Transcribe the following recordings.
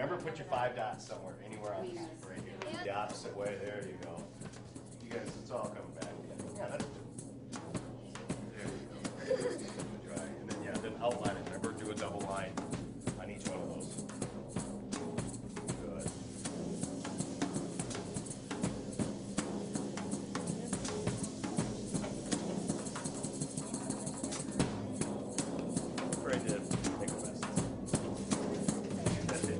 Remember, put your 5 dots somewhere, anywhere on this, right here. The opposite way, there you go. You guys, it's all coming back. Yeah, that's there you go. Dry. And then, yeah, then outline it. Remember, do a double line on each one of those. Good. Right there. Take a rest. That's it.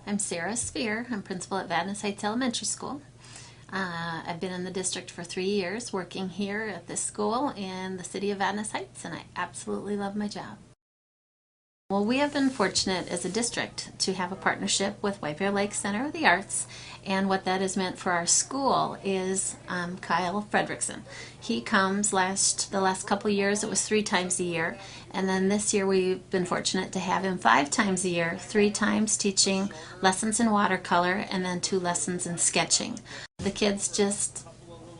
I'm Sarah Spear. I'm principal at Vadnais Heights Elementary School. I've been in the district for 3 years, working here at this school in the city of Vadnais Heights, and I absolutely love my job. Well, we have been fortunate as a district to have a partnership with White Bear Lake Center of the Arts, and what that has meant for our school is Kyle Fredrickson. He comes the last couple years, it was 3 times a year, and then this year we've been fortunate to have him 5 times a year, 3 times teaching lessons in watercolor and then 2 lessons in sketching. The kids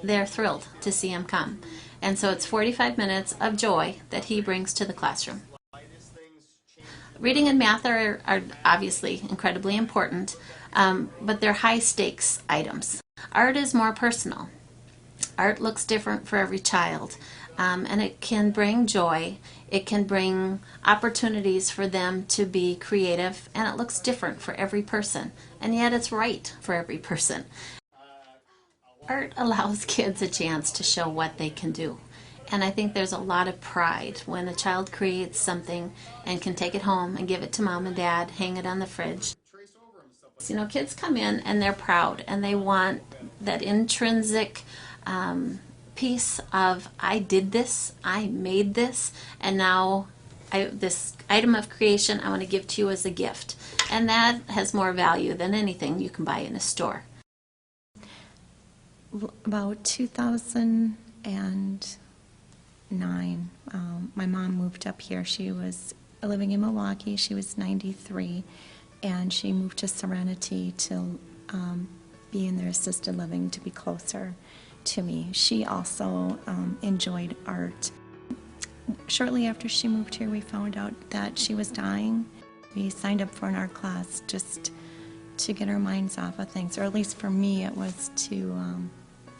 they're thrilled to see him come. And so it's 45 minutes of joy that he brings to the classroom. Reading and math are obviously incredibly important, but they're high stakes items. Art is more personal. Art looks different for every child, and it can bring joy. It can bring opportunities for them to be creative, and it looks different for every person, and yet it's right for every person. Art allows kids a chance to show what they can do. And I think there's a lot of pride when a child creates something and can take it home and give it to mom and dad, hang it on the fridge. You know, kids come in and they're proud and they want that intrinsic piece of, I did this, I made this, and now this item of creation I want to give to you as a gift. And that has more value than anything you can buy in a store. About 2009, my mom moved up here. She was living in Milwaukee. She was 93, and she moved to Serenity to be in their assisted living to be closer to me. She also enjoyed art. Shortly after she moved here, we found out that she was dying. We signed up for an art class just to get our minds off of things, or at least for me it was to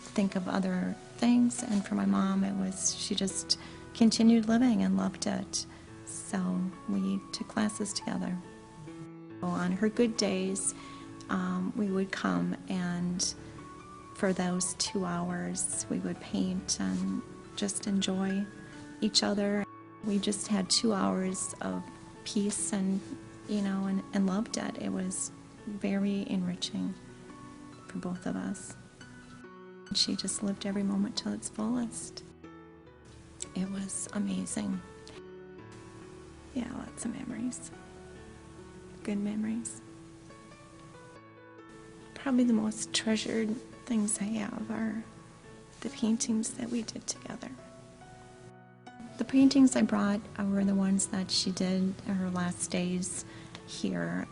think of other things, and for my mom it was, she just continued living and loved it. So we took classes together. On her good days, we would come, and for those 2 hours we would paint and just enjoy each other. We just had 2 hours of peace and, you know, and loved it. It was very enriching for both of us. She just lived every moment till its fullest. It was amazing. Yeah, lots of memories. Good memories. Probably the most treasured things I have are the paintings that we did together. The paintings I brought were the ones that she did her last days here.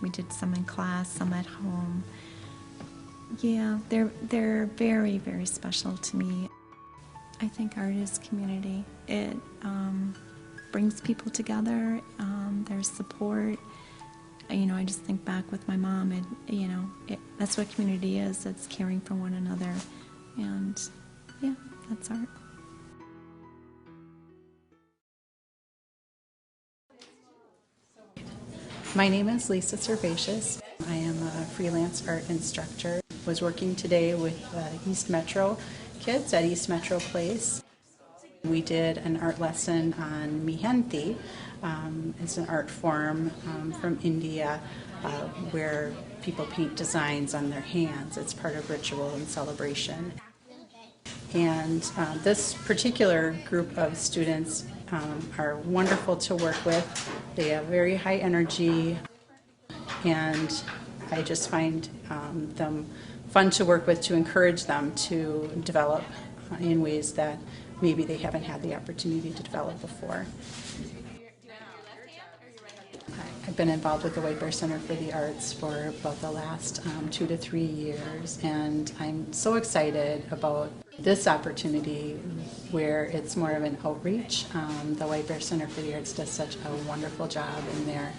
We did some in class, some at home. Yeah, they're very, very special to me. I think art is community. It brings people together. There's support. You know, I just think back with my mom, and you know, that's what community is. It's caring for one another, and yeah, that's art. My name is Lisa Servatius. I am a freelance art instructor. Was working today with East Metro kids at East Metro Place. We did an art lesson on Mehenthi. It's an art form from India where people paint designs on their hands. It's part of ritual and celebration. And this particular group of students are wonderful to work with. They have very high energy, and I just find them fun to work with, to encourage them to develop in ways that maybe they haven't had the opportunity to develop before. I've been involved with the White Bear Center for the Arts for about the last 2 to 3 years, and I'm so excited about this opportunity where it's more of an outreach. The White Bear Center for the Arts does such a wonderful job in their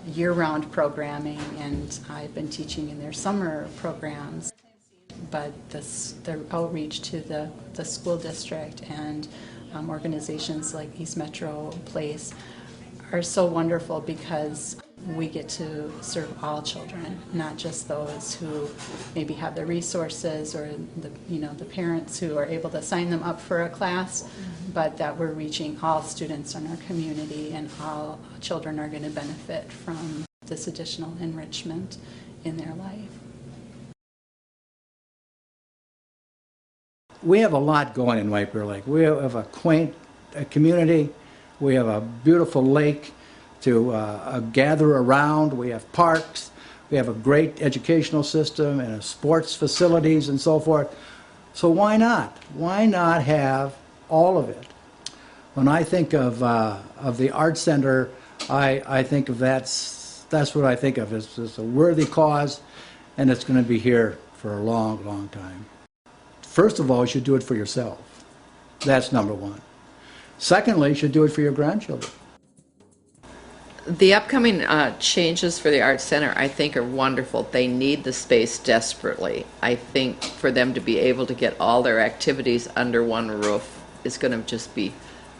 year-round programming, and I've been teaching in their summer programs. But the outreach to the school district and organizations like East Metro Place are so wonderful because we get to serve all children, not just those who maybe have the resources or the parents who are able to sign them up for a class, but that we're reaching all students in our community, and all children are going to benefit from this additional enrichment in their life. We have a lot going in White Bear Lake. We have a quaint community. We have a beautiful lake to gather around. We have parks. We have a great educational system and sports facilities and so forth. So why not? Why not have all of it? When I think of the Art Center, I think of that's what I think of. It's a worthy cause, and it's going to be here for a long, long time. First of all, you should do it for yourself. That's number one. Secondly, you should do it for your grandchildren. The upcoming changes for the Art Center, I think, are wonderful. They need the space desperately. I think for them to be able to get all their activities under one roof is going to just be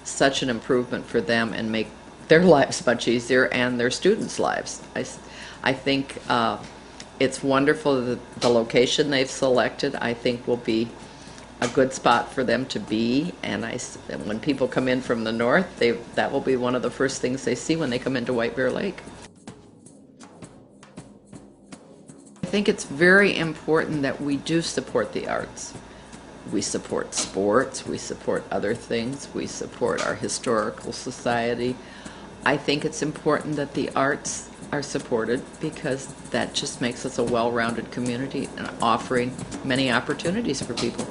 such an improvement for them and make their lives much easier and their students' lives. I think it's wonderful that the location they've selected, I think, will be a good spot for them to be, and when people come in from the north, that will be one of the first things they see when they come into White Bear Lake. I think it's very important that we do support the arts. We support sports, we support other things, we support our historical society. I think it's important that the arts are supported because that just makes us a well-rounded community and offering many opportunities for people.